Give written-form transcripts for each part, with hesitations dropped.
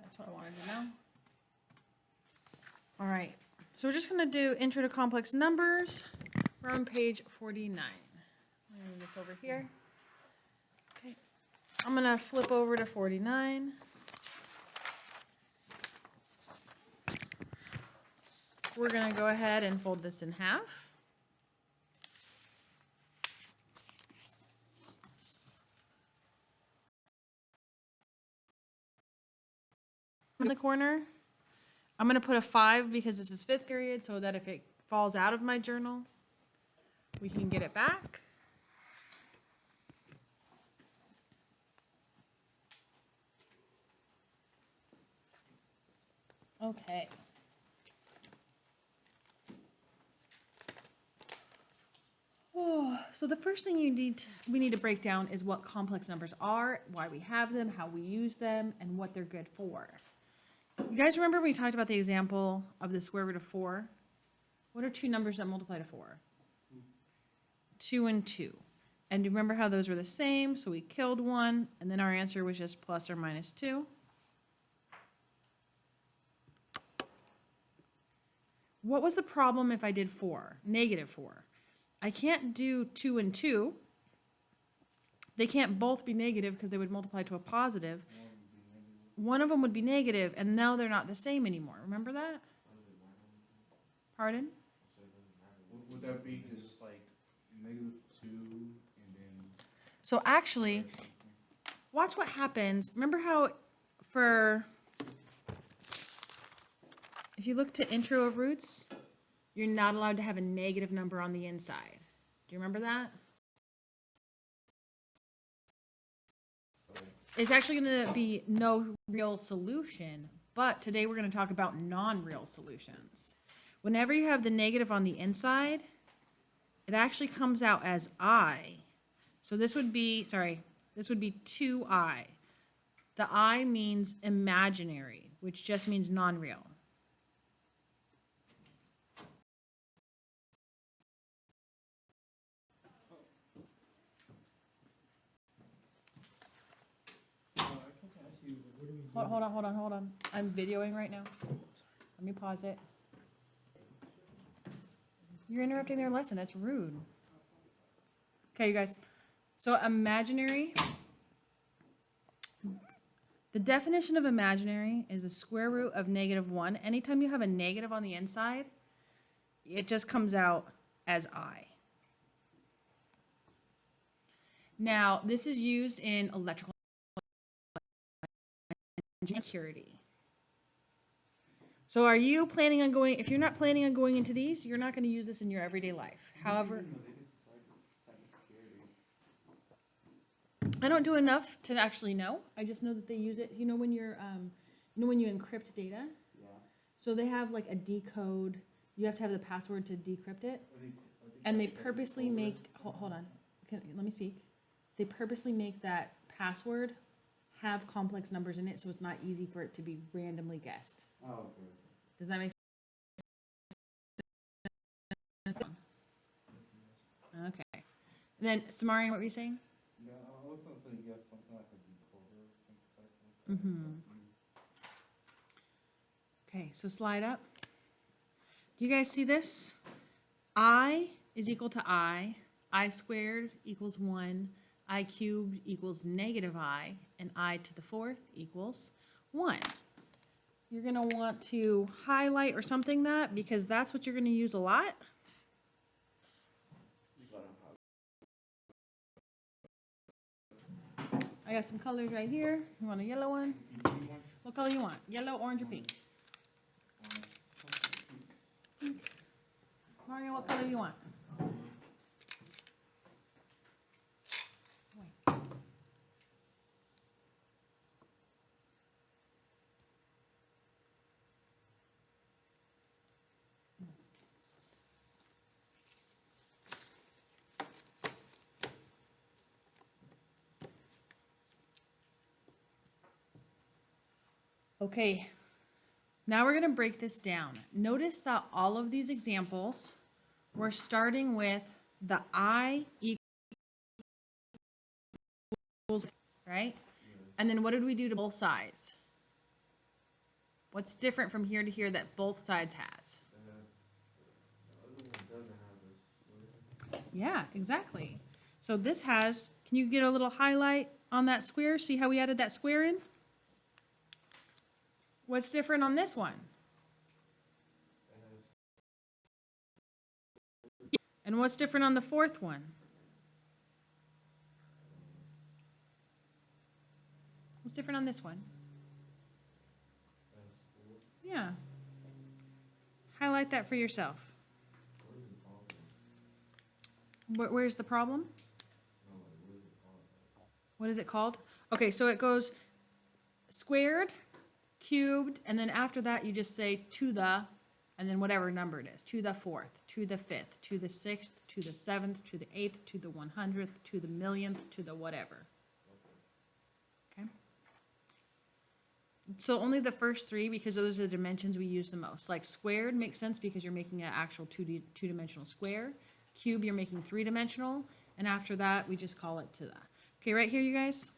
That's what I wanted to know. All right, so we're just gonna do intro to complex numbers. We're on page 49. I'm gonna move this over here. Okay, I'm gonna flip over to 49. We're gonna go ahead and fold this in half. In the corner, I'm going to put a 5 because this is 5th period, so that if it falls out of my journal, we can get it back. Okay. Oh, so the first thing we need to break down is what complex numbers are, why we have them, how we use them, and what they're good for. You guys remember we talked about the example of the square root of 4? What are two numbers that multiply to 4? 2 and 2. And do you remember how those were the same? So we killed one, and then our answer was just plus or minus 2. What was the problem if I did 4? Negative 4. I can't do 2 and 2. They can't both be negative because they would multiply to a positive. One of them would be negative, and now they're not the same anymore. Remember that? Pardon? Would that be just like -2 and then? So actually, watch what happens. Remember how if you look to intro of roots, you're not allowed to have a negative number on the inside. Do you remember that? It's actually going to be no real solution, but today we're going to talk about non-real solutions. Whenever you have the negative on the inside, it actually comes out as I. So this would be 2I. The I means imaginary, which just means non-real. Hold on. I'm videoing right now. Let me pause it. You're interrupting their lesson. That's rude. Okay, you guys. So imaginary. The definition of imaginary is the square root of -1. Anytime you have a negative on the inside, it just comes out as I. Now, this is used in electrical security. So are you planning on going, if you're not planning on going into these, you're not going to use this in your everyday life. However, I don't do enough to actually know. I just know that they use it. You know when you're, when you encrypt data? Yeah. So they have like a decode. You have to have the password to decrypt it. And they purposely make, hold on, let me speak. They purposely make that password have complex numbers in it, so it's not easy for it to be randomly guessed. Oh, okay. Does that make sense? Okay. And then, Samarian, what were you saying? Yeah, I was gonna say yes, something like a decoder, something like that. Mm-hmm. Okay, so slide up. Do you guys see this? I is equal to I squared equals 1, I cubed equals -I, and I to the 4th equals 1. You're going to want to highlight or something that, because that's what you're going to use a lot. I got some colors right here. You want a yellow one? What color you want? Yellow, orange, or pink? Mario, what color you want? Okay, now we're going to break this down. Notice that all of these examples, we're starting with the I equals, right? And then what did we do to both sides? What's different from here to here that both sides has? The other one doesn't have a square. Yeah, exactly. So this has, can you get a little highlight on that square? See how we added that square in? What's different on this one? It has And what's different on the fourth one? What's different on this one? four. Yeah. Highlight that for yourself. What is the problem? Where's the problem? No, like, what is it called? What is it called? Okay, so it goes squared, cubed, and then after that you just say to the, and then whatever number it is, to the fourth, to the fifth, to the sixth, to the seventh, to the eighth, to the 100th, to the millionth, to the whatever. Okay? So only the first three, because those are the dimensions we use the most. Like squared makes sense because you're making an actual two-dimensional square. Cube, you're making three-dimensional. And after that, we just call it to the. Okay, right here, you guys.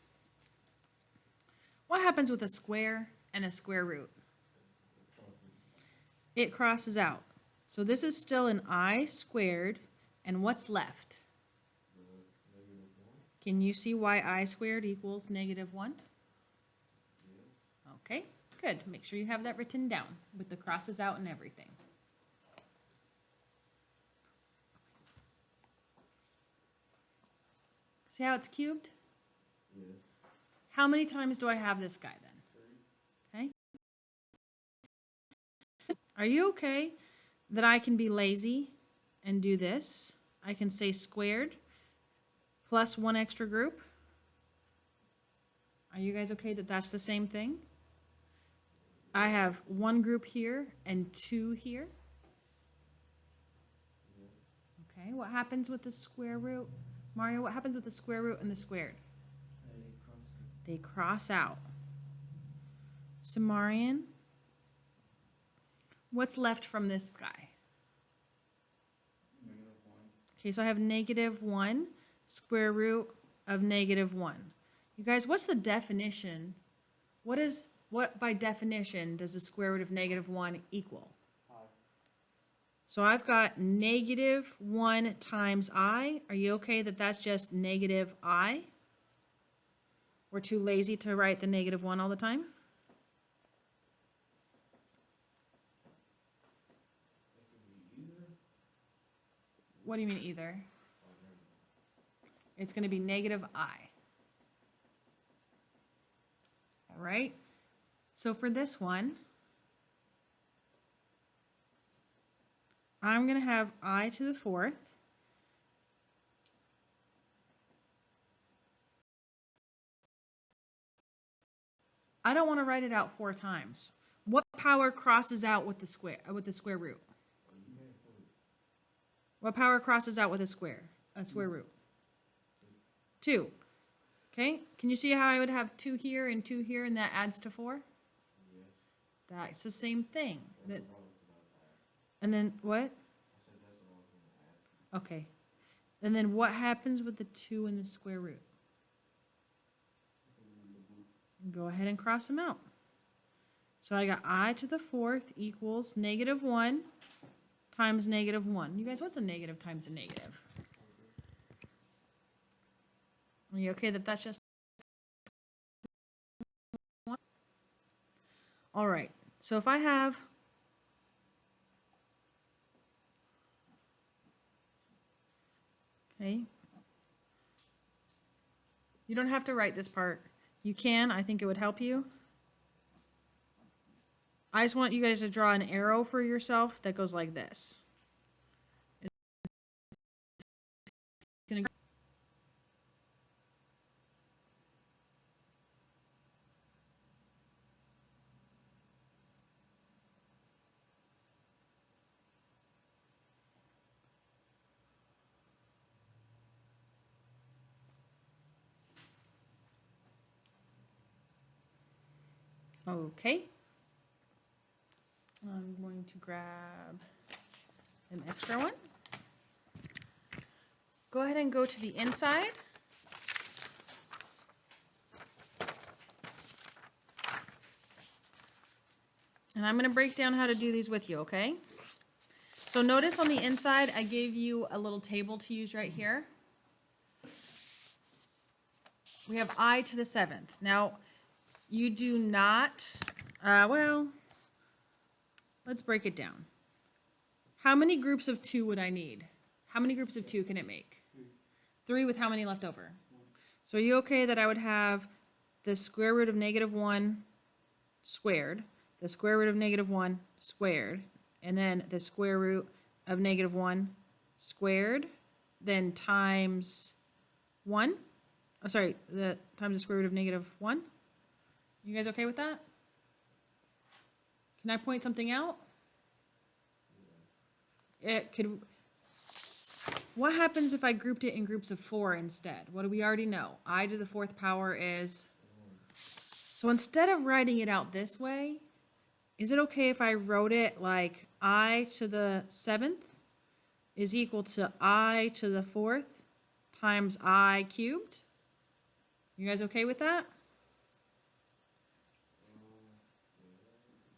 What happens with a square and a square root? It crosses out. So this is still an I squared, and what's left? Can you see why I squared equals -1? Okay, good. Make sure you have that written down with the crosses out and everything. See how it's cubed? Yes. How many times do I have this guy then? Okay. Are you okay that I can be lazy and do this? I can say squared plus one extra group. Are you guys okay that that's the same thing? I have one group here and two here. Okay, what happens with the square root? Mario, what happens with the square root and the squared? They cross out. Samarian, what's left from this guy? Okay, so I have -1 square root of -1. You guys, what's the definition? What by definition does the square root of -1 equal? So I've got -1 times I. Are you okay that that's just -I? We're too lazy to write the -1 all the time? What do you mean either? It's going to be -I. All right? So for this one, I'm going to have I to the fourth. I don't want to write it out 4 times. What power crosses out with the square root? What power crosses out with a square root? 2. Okay, can you see how I would have 2 here and 2 here and that adds to 4? That's the same thing. And then what? Okay. And then what happens with the 2 and the square root? Go ahead and cross them out. So I got I to the fourth equals -1 times -1. You guys, what's a negative times a negative? Are you okay that that's just 1? All right. So if I have okay. You don't have to write this part. You can. I think it would help you. I just want you guys to draw an arrow for yourself that goes like this. Okay. I'm going to grab an extra one. Go ahead and go to the inside. And I'm gonna break down how to do these with you, okay? So notice on the inside, I gave you a little table to use right here. We have I to the 7th. Now, you do not, well, let's break it down. How many groups of 2 would I need? How many groups of 2 can it make? 3 with how many left over? So are you okay that I would have the square root of -1 squared, the square root of -1 squared, and then the square root of -1 squared, then times 1? Oh, sorry, the times the square root of -1? You guys okay with that? Can I point something out? It could. What happens if I grouped it in groups of 4 instead? What do we already know? I to the 4th power is. So instead of writing it out this way, is it okay if I wrote it like I to the 7th is equal to I to the 4th times I cubed? You guys okay with that?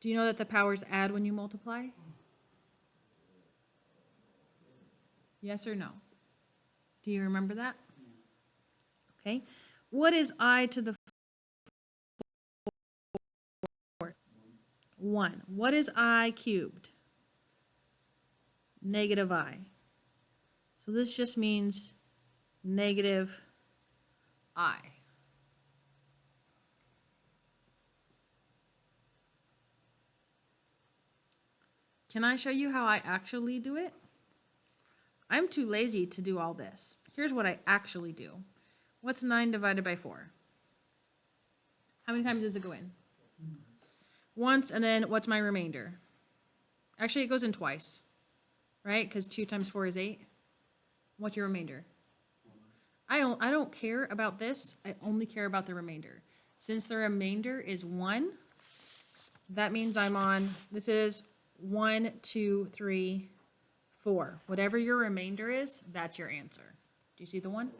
Do you know that the powers add when you multiply? Yes or no? Do you remember that? Okay. What is I to the 4th? 1. What is I cubed? -I. So this just means -I. Can I show you how I actually do it? I'm too lazy to do all this. Here's what I actually do. What's 9 divided by 4? How many times does it go in? Once, and then what's my remainder? Actually, it goes in twice, right? Because 2 times 4 is 8. What's your remainder? I don't care about this. I only care about the remainder. Since the remainder is 1, that means I'm on, this is 1, 2, 3, 4. Whatever your remainder is, that's your answer. Do you see the 1?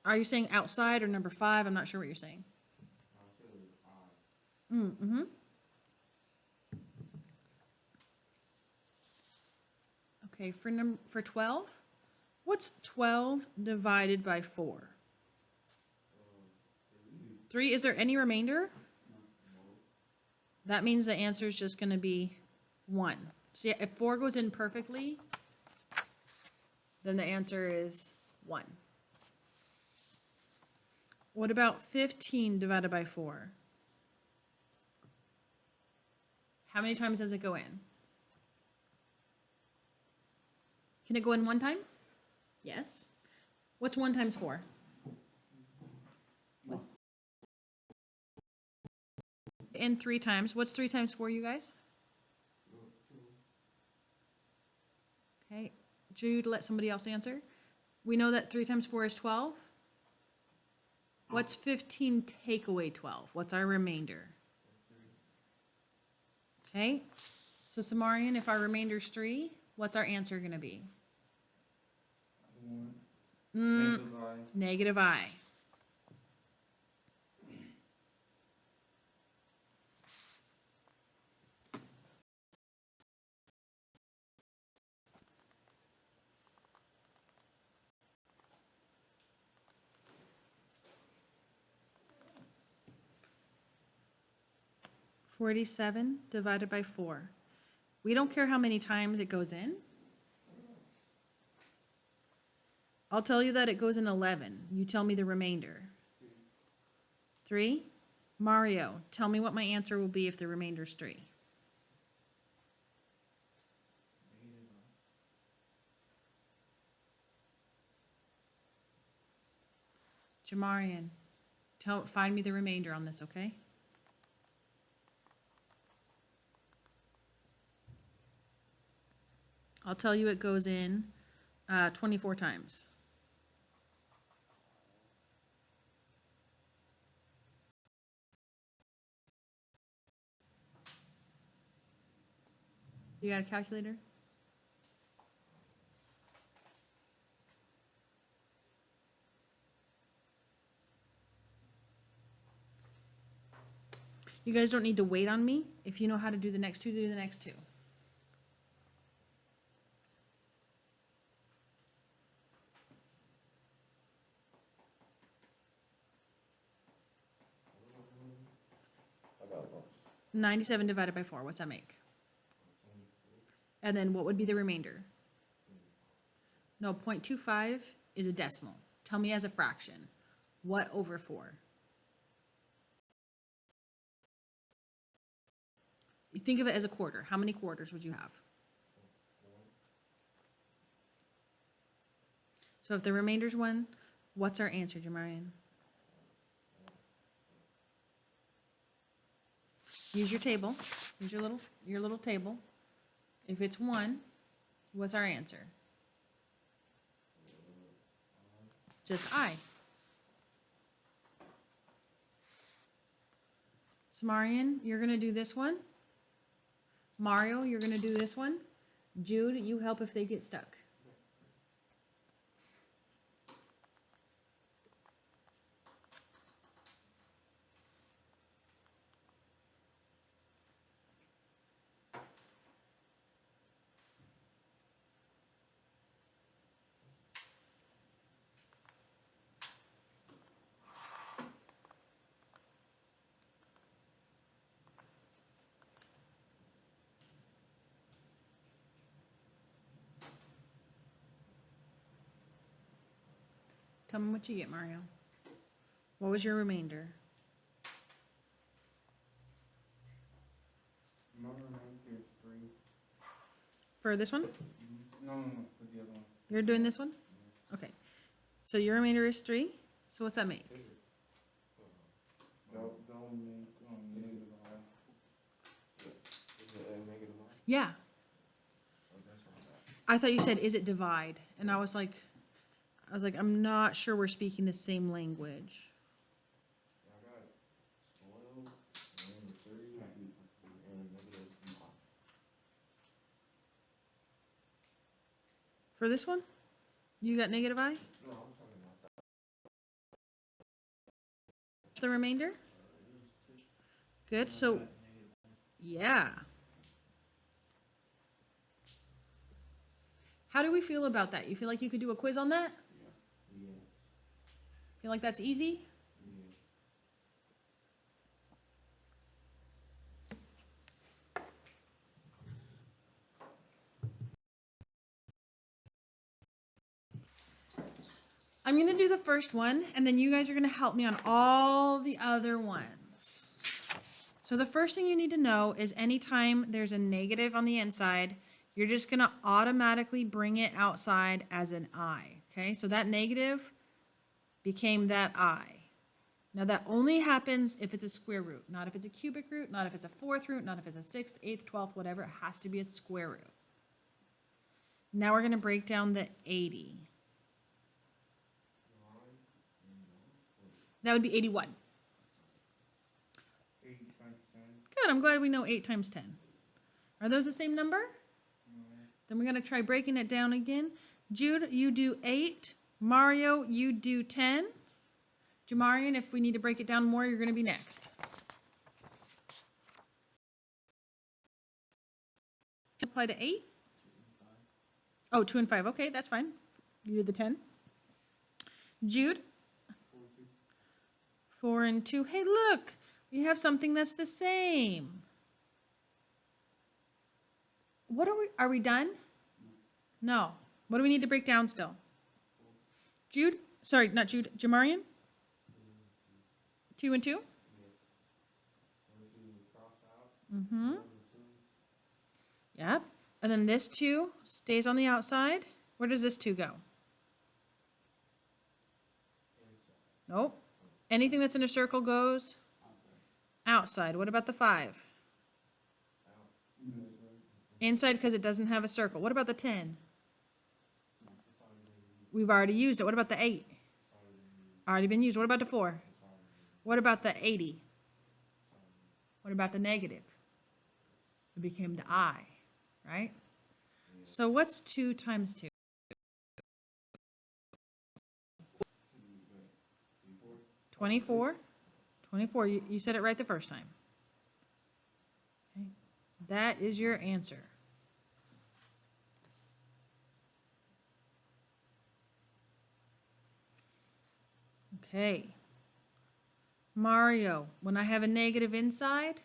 Are you saying outside or number 5? I'm not sure what you're saying. Mm-hmm. Okay, for 12, what's 12 divided by 4? 3. Is there any remainder? That means the answer is just going to be 1. So yeah, if 4 goes in perfectly, then the answer is 1. What about 15 divided by 4? How many times does it go in? Can it go in 1 time? Yes. What's 1 times 4? What's in 3 times. What's 3 times 4, you guys? Okay. Jude, let somebody else answer. We know that 3 times 4 is 12. What's 15 take away 12? What's our remainder? Okay. So Samarian, if our remainder is 3, what's our answer going to be? 1. -I. $47 divided by 4. We don't care how many times it goes in. I'll tell you that it goes in 11. You tell me the remainder. 3? Mario, tell me what my answer will be if the remainder is 3. Jamarian, find me the remainder on this, okay? I'll tell you it goes in 24 times. You got a calculator? You guys don't need to wait on me. If you know how to do the next two, do the next two. I got lost. 97 divided by 4, what's that make? And then what would be the remainder? No, 0.25 is a decimal. Tell me as a fraction. What over 4? You think of it as a quarter. How many quarters would you have? So if the remainder's 1, what's our answer, Jamarian? Use your table. Use your little table. If it's 1, what's our answer? Just I. Samarian, you're going to do this one. Mario, you're going to do this one. Jude, you help if they get stuck. Tell me what you get, Mario. What was your remainder? My remainder is 3. For this one? No, for the other one. You're doing this one? Okay. So your remainder is 3. So what's that make? That would make negative I. Is it a negative I? Yeah. Oh, that's not that. I thought you said, is it divide? And I was like, I'm not sure we're speaking the same language. I got 12, and 3, and negative I. For this one? You got negative I? No, I'm talking about that. The remainder? Good, so, yeah. How do we feel about that? You feel like you could do a quiz on that? Yeah. Feel like that's easy? Yeah. I'm going to do the first one, and then you guys are going to help me on all the other ones. So the first thing you need to know is anytime there's a negative on the inside, you're just going to automatically bring it outside as an I. Okay, so that negative became that I. Now that only happens if it's a square root, not if it's a cubic root, not if it's a fourth root, not if it's a sixth, eighth, 12th, whatever. It has to be a square root. Now we're going to break down the 80. That would be 81. 8 times 10. Good, I'm glad we know 8 times 10. Are those the same number? No. Then we're going to try breaking it down again. Jude, you do 8. Mario, you do 10. Jamarian, if we need to break it down more, you're going to be next. Apply to 8? Oh, 2 and 5. Okay, that's fine. You do the 10. Jude? 4 and 2. Hey, look, we have something that's the same. What are we done? No. What do we need to break down still? Jude? Sorry, not Jude. Jamarian? 2 and 2? Mm-hmm. Yep. And then this 2 stays on the outside. Where does this 2 go? Nope. Anything that's in a circle goes outside. What about the 5? Inside because it doesn't have a circle. What about the 10? We've already used it. What about the 8? Already been used. What about the 4? What about the 80? What about the negative? It became the I, right? So what's 2 times 2? 24. 24. You said it right the first time. That is your answer. Okay. Mario, when I have a negative inside,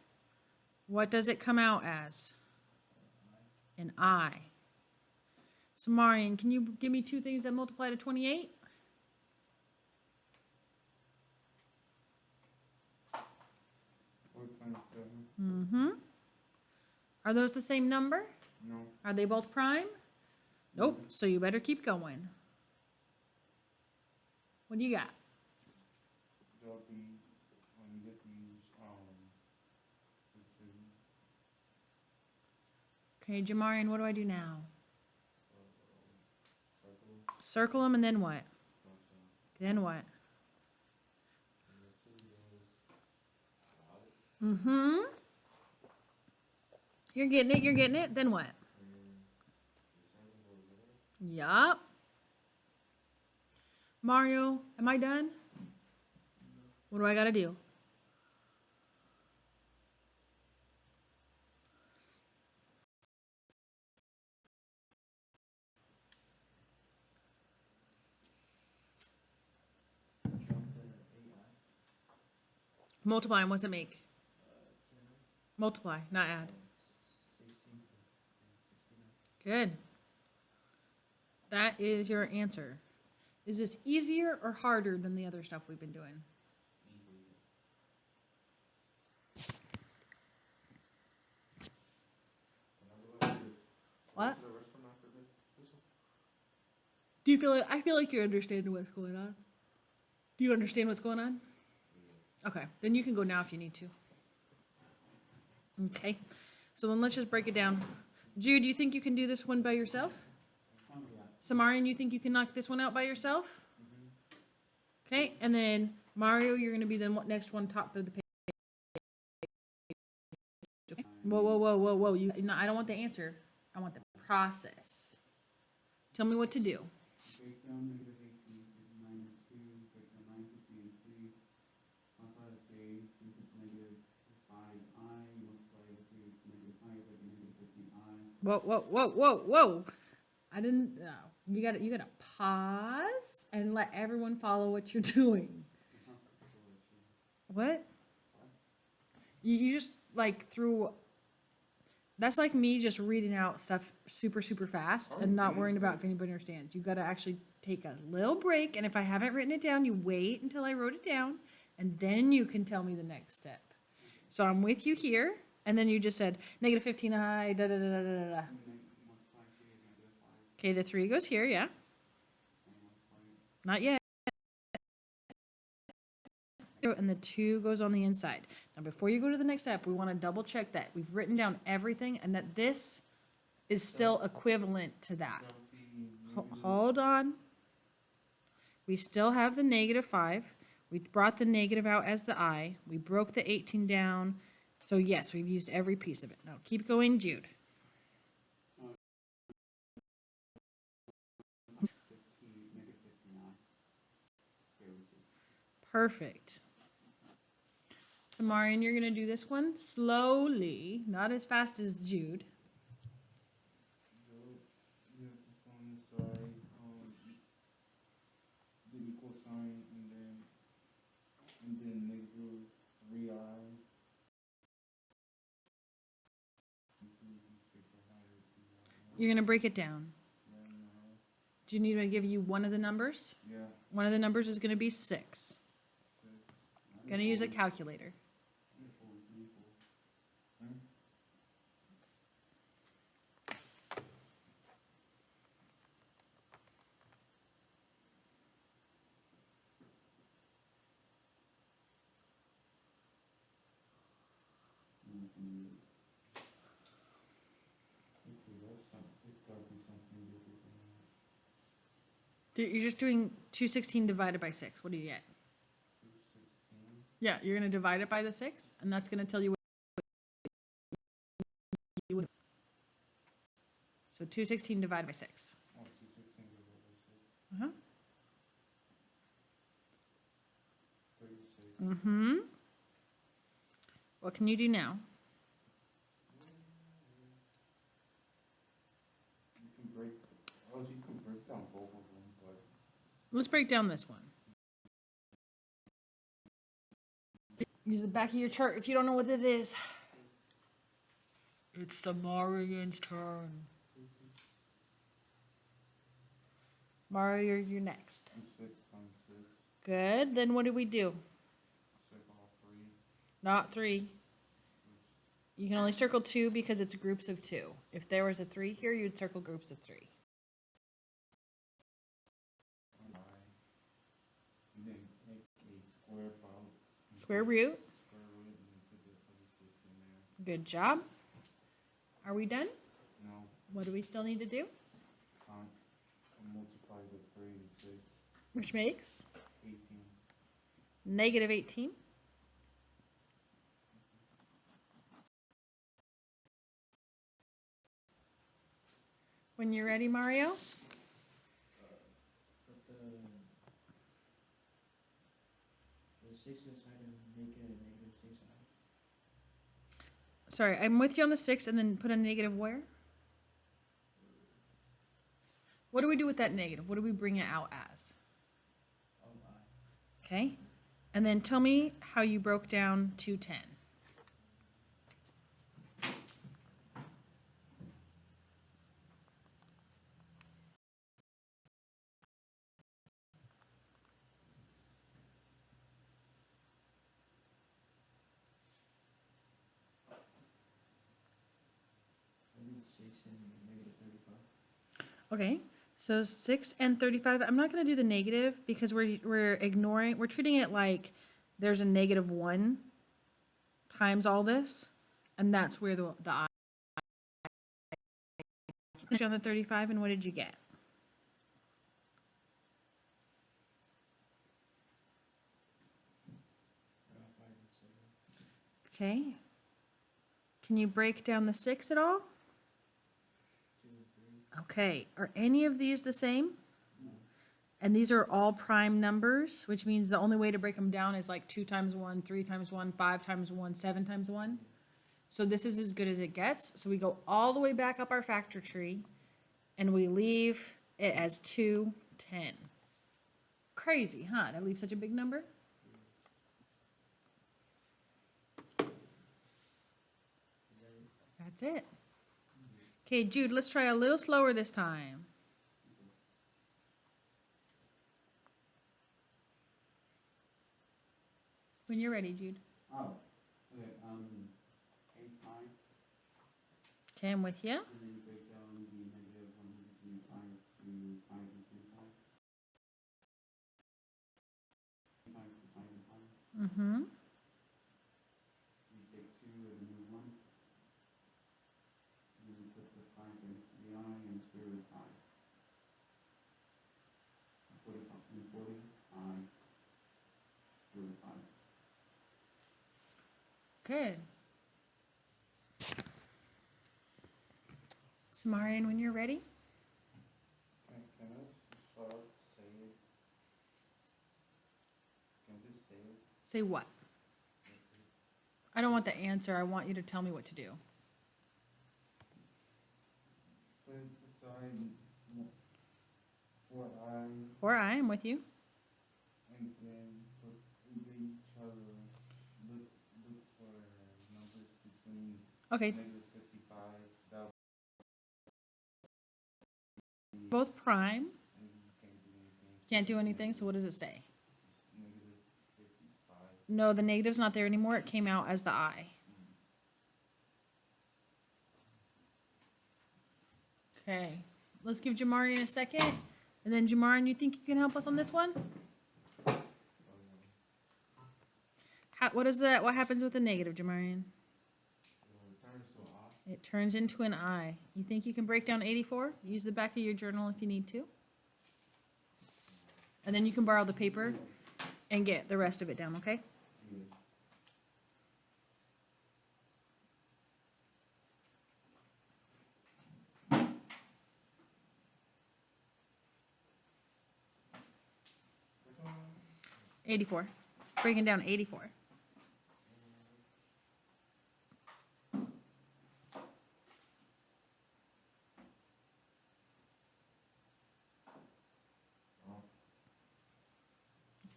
what does it come out as? An I. So Marion, can you give me two things that multiply to 28? 427. Mm-hmm. Are those the same number? No. Are they both prime? Nope, so you better keep going. What do you got? They'll be, when you get these, let's see. Okay, Jamarian, what do I do now? Circle, Circle them and then what? cross out, Then what? and the 2 goes out, Mm-hmm. You're getting it, you're getting it. Then what? and the 7 goes there. Yup. Mario, am I done? What do I gotta do? Jump to 8i, Multiply, and what's it make? 10, Multiply, not add. 16 plus 69. Good. That is your answer. Is this easier or harder than the other stuff we've been doing? Easy. What? The rest come after this one? Do you feel like, I feel like you're understanding what's going on. Do you understand what's going on? Okay, then you can go now if you need to. Okay, so then let's just break it down. Jude, do you think you can do this one by yourself? Samarian, you think you can knock this one out by yourself? Okay, and then Mario, you're gonna be the next one top of the page. Whoa, whoa, whoa, whoa, whoa, no, I don't want the answer. I want the process. Tell me what to do. Break down negative 18, minus 2, break down 9, 15, and 3. Outside of 3, since it's negative 5i, multiply the 3 with negative 5, like negative 15i. Whoa, whoa, whoa, whoa, whoa. I didn't, no. You gotta pause and let everyone follow what you're doing. What? You just like threw, that's like me just reading out stuff super, super fast and not worrying about if anybody understands. You gotta actually take a little break, and if I haven't written it down, you wait until I wrote it down, and then you can tell me the next step. So I'm with you here, and then you just said negative 15i, da da da da da da. And then multiply 3 is negative 5, Okay, the 3 goes here, yeah. and multiply Not yet. And the 2 goes on the inside. Now, before you go to the next step, we want to double check that we've written down everything and that this is still equivalent to that. That would be negative. Hold on. We still have the negative 5. We brought the negative out as the I. We broke the 18 down. So yes, we've used every piece of it. Now keep going, Jude. 15, negative 15i. Okay, let's see. Perfect. So Marian, you're going to do this one slowly, not as fast as Jude. So you have to find the side, the equal sign, and then negative 3i. You're going to break it down. Do you need me to give you one of the numbers? Yeah. One of the numbers is going to be 6. Going to use a calculator. You're just doing 216 divided by 6. What do you get? 216. Yeah, you're going to divide it by the 6, and that's going to tell you what you would. So 216 divided by 6. Oh, 216 divided by 6. Uh-huh. 36. Mm-hmm. What can you do now? Let's break down this one. Use the back of your chart if you don't know what it is. It's the Marian's turn. Mario, you're next. 6 times 6. Good. Then what do we do? Circle all 3. Not 3. You can only circle 2 because it's groups of 2. If there was a 3 here, you'd circle groups of 3. You then make a square box. Square root. Square root and then put the other 6 in there. Good job. Are we done? No, What do we still need to do? time. Multiply the 3 and 6. Which makes 18. negative 18. When you're ready, Mario. Put the 6 inside and make it a negative 6 out. Sorry, I'm with you on the 6 and then put a negative where? What do we do with that negative? What do we bring it out as? Oh, Okay. And then tell me how you broke down 210. I did 6 and negative 35. Okay. So 6 and 35. I'm not going to do the negative because we're ignoring, we're treating it like there's a negative 1 times all this, and that's where the I. On the 35, and what did you get? Around 5 and 7. Okay. Can you break down the 6 at all? 2 and 3. Okay. Are any of these the same? No. And these are all prime numbers, which means the only way to break them down is like 2 times 1, 3 times 1, 5 times 1, 7 times 1. So this is as good as it gets. So we go all the way back up our factor tree, and we leave it as 2, 10. Crazy, huh? To leave such a big number? That's it. Okay, Jude, let's try a little slower this time. When you're ready, Jude. Oh, okay, 8 pi, Okay, I'm with you. and then you break down the negative 125 to 5 and 25. 5 to 5 and 5. Mm-hmm. You take 2 and move 1. And then you put the 5 in the I and square root 5. 45 and 40, I, square root 5. Good. So, Marian, when you're ready. Can I start say it? Can I just say it? Say what? I don't want the answer. I want you to tell me what to do. Put aside 4i Or I am with you. and then put each other. Look for numbers between Okay, negative 55. That would be, both prime. and you can't do anything. Can't do anything, so what does it say? It's negative 55. No, the negative's not there anymore. It came out as the I. Okay, let's give Jamarian a second. And then Jamarian, you think you can help us on this one? What happens with the negative, Jamarian? Turns to I. It turns into an I. You think you can break down 84? Use the back of your journal if you need to. And then you can borrow the paper and get the rest of it down, okay? Yes. Which one? 84. Breaking down 84. Oh.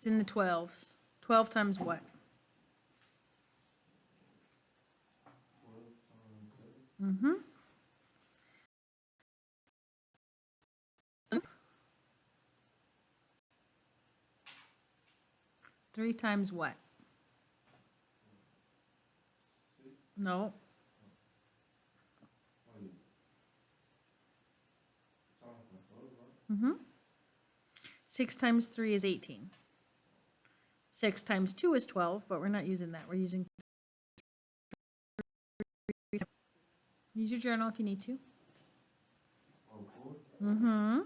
It's in the 12s. 12 times what? 12 times 7. Mm-hmm. Three times what? 6. No. Oh, yeah. It's all my 12, right? Mm-hmm. 6 times 3 is 18. 6 times 2 is 12, but we're not using that. We're using. Use your journal if you need to. Oh, 4? Mm-hmm.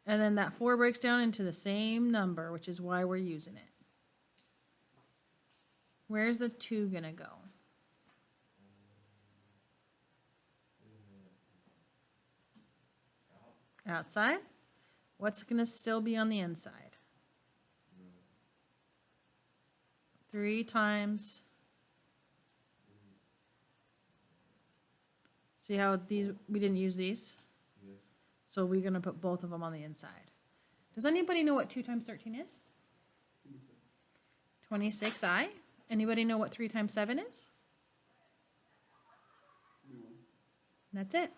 And then that 4 breaks down into the same number, which is why we're using it. Where's the 2 gonna go? Outside? What's gonna still be on the inside? 3 times. See how these, we didn't use these? Yes. So we're gonna put both of them on the inside. Does anybody know what 2 times 13 is? 26i. Anybody know what 3 times 7 is? No. That's it.